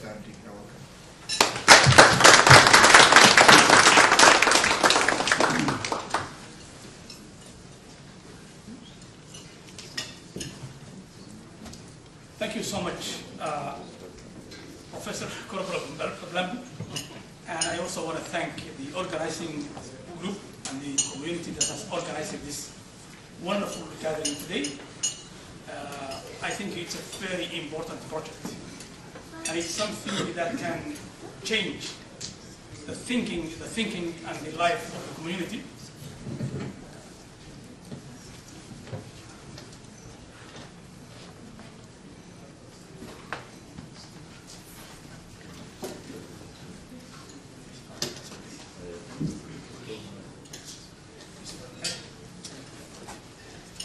Abdi. You're welcome. Thank you so much, Professor Blambu. And I also want to thank the organizing group and the community that has organized this wonderful gathering today. I think it's a very important project. And it's something that can change the thinking and the life of the community.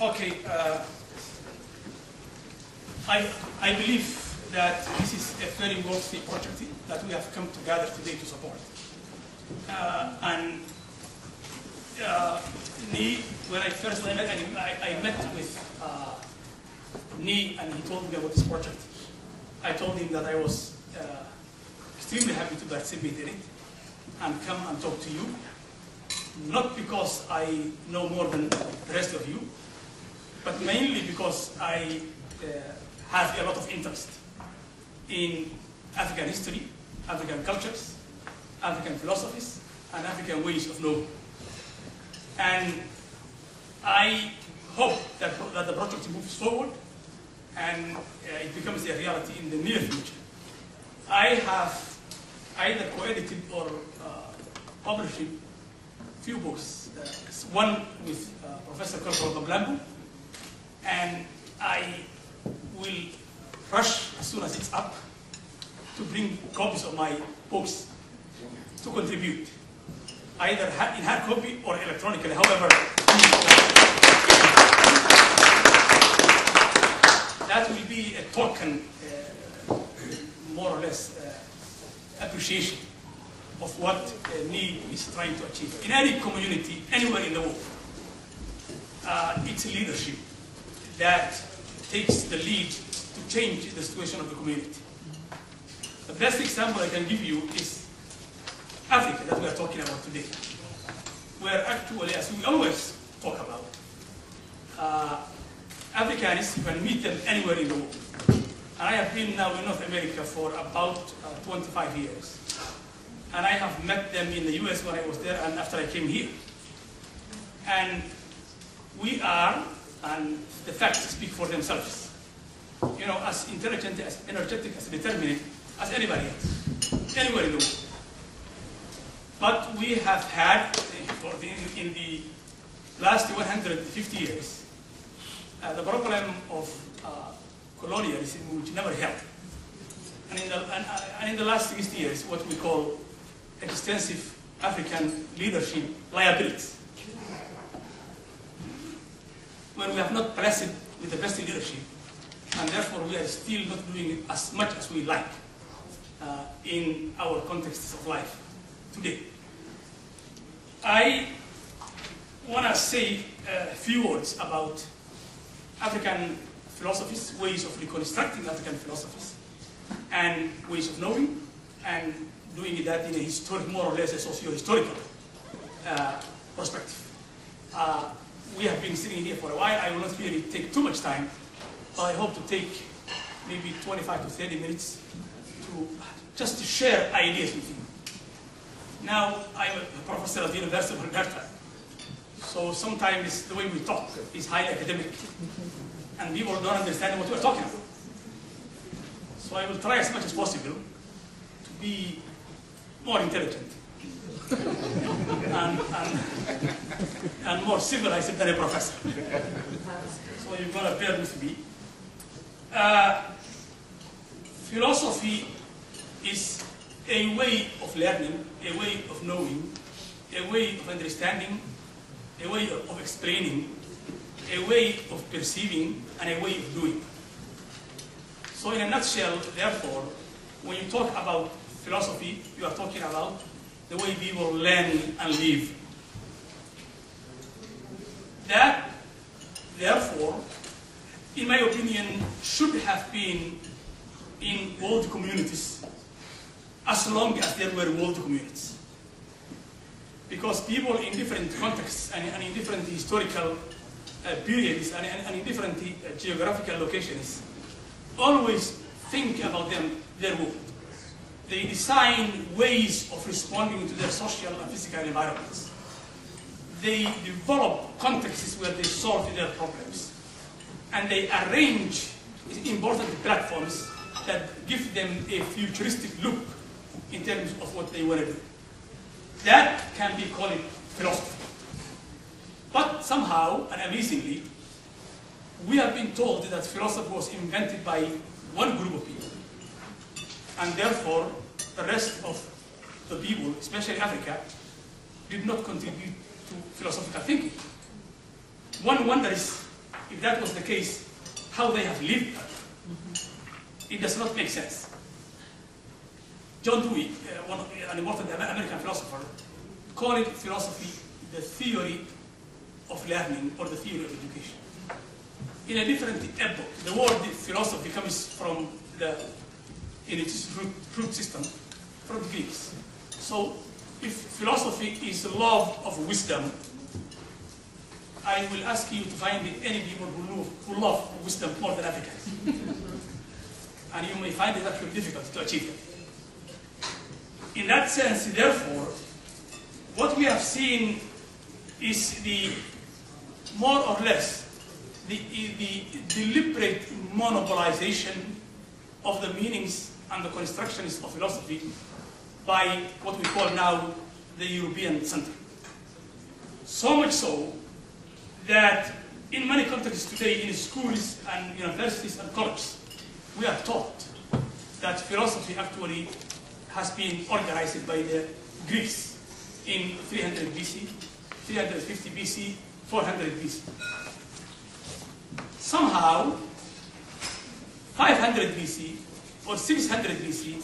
Okay, I believe that this is a very worthy project that we have come together today to support. When I first met, I met with Ni, and he told me about this project. I told him that I was extremely happy to participate in it and come and talk to you, not because I know more than the rest of you, but mainly because I have a lot of interest in African history, African cultures, African philosophies, and African ways of knowing. And I hope that the project moves forward and it becomes a reality in the near future. I have either co-edited or published a few books. One with Professor Blambu, and I will rush as soon as it's up to bring copies of my books to contribute, either in hard copy or electronically, however. That will be a token, more or less, appreciation of what Ni is trying to achieve. In any community, anywhere in the world, it's leadership that takes the lead to change the situation of the community. The best example I can give you is Africa, that we are talking about today, where actually, as we always talk about, Africans, you can meet them anywhere in the world. And I have been now in North America for about 25 years. And I have met them in the US when I was there and after I came here. And we are, and the facts speak for themselves, you know, as intelligent, as energetic, as determined as anybody else, anywhere in the world. But we have had, in the last 150 years, the problem of colonialism, which never helped. And in the last 60 years, what we call extensive African leadership liabilities, when we have not blessed with the best leadership, and therefore we are still not doing as much as we like in our contexts of life today. I want to say a few words about African philosophies, ways of reconstructing African philosophies, and ways of knowing, and doing that in a historic, more or less a socio-historical perspective. We have been sitting here for a while. I will not really take too much time, but I hope to take maybe 25 to 30 minutes to just to share ideas with you. Now, I'm a professor at the University of Alberta, so sometimes the way we talk is highly academic, and people don't understand what we're talking about. So I will try as much as possible to be more intelligent and more civilized than a professor. So you're going to bear with me. Philosophy is a way of learning, a way of knowing, a way of understanding, a way of explaining, a way of perceiving, and a way of doing. So in a nutshell, therefore, when you talk about philosophy, you are talking about the way people learn and live. That, therefore, in my opinion, should have been in all the communities as long as there were world communities. Because people in different contexts and in different historical periods and in different geographical locations always think about their world. They design ways of responding to their social and physical environments. They develop contexts where they solve their problems. And they arrange important platforms that give them a futuristic look in terms of what they want to do. That can be called philosophy. But somehow, and amazingly, we have been told that philosophy was invented by one group of people. And therefore, the rest of the people, especially Africa, did not contribute to philosophical thinking. One wonders, if that was the case, how they have lived. It does not make sense. John Dewey, an important American philosopher, called philosophy the theory of learning or the theory of education. In a different epoch, the word philosophy comes from in its root system, from the Greeks. So if philosophy is love of wisdom, I will ask you to find any people who love wisdom more than Africans. And you may find it actually difficult to achieve it. In that sense, therefore, what we have seen is more or less the deliberate monopolization of the meanings and the constructions of philosophy by what we call now the European center. So much so that in many countries today, in schools and universities and colleges, we are taught that philosophy actually has been organized by the Greeks in 300 BC, 350 BC, 400 BC. Somehow, 500 BC, or 600 BC,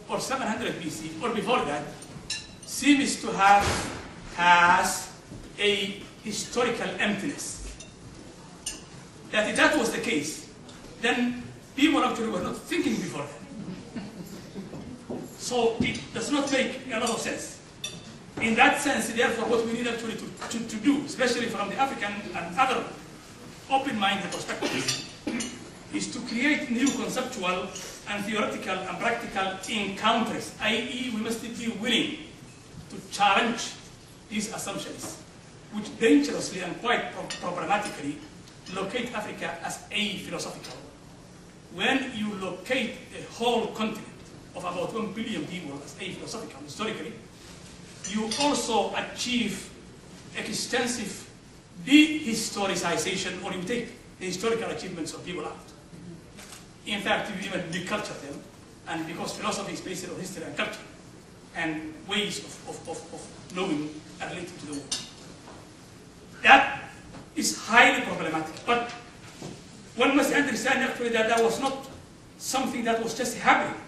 or 700 BC, or before that, seems to has a historical emptiness. That if that was the case, then people actually were not thinking before that. So it does not make a lot of sense. In that sense, therefore, what we need actually to do, especially from the African and other open-minded perspectives, is to create new conceptual and theoretical and practical encounters, i.e. we must be willing to challenge these assumptions, which dangerously and quite problematically locate Africa as a philosophical. When you locate a whole continent of about 1 billion people as a philosophical, historically, you also achieve extensive dehistoricization, or you take the historical achievements of people out. In fact, you even deculture them, and because philosophy is based on history and culture, and ways of knowing and relating to the world. That is highly problematic, but one must understand actually that that was not something that was just happening.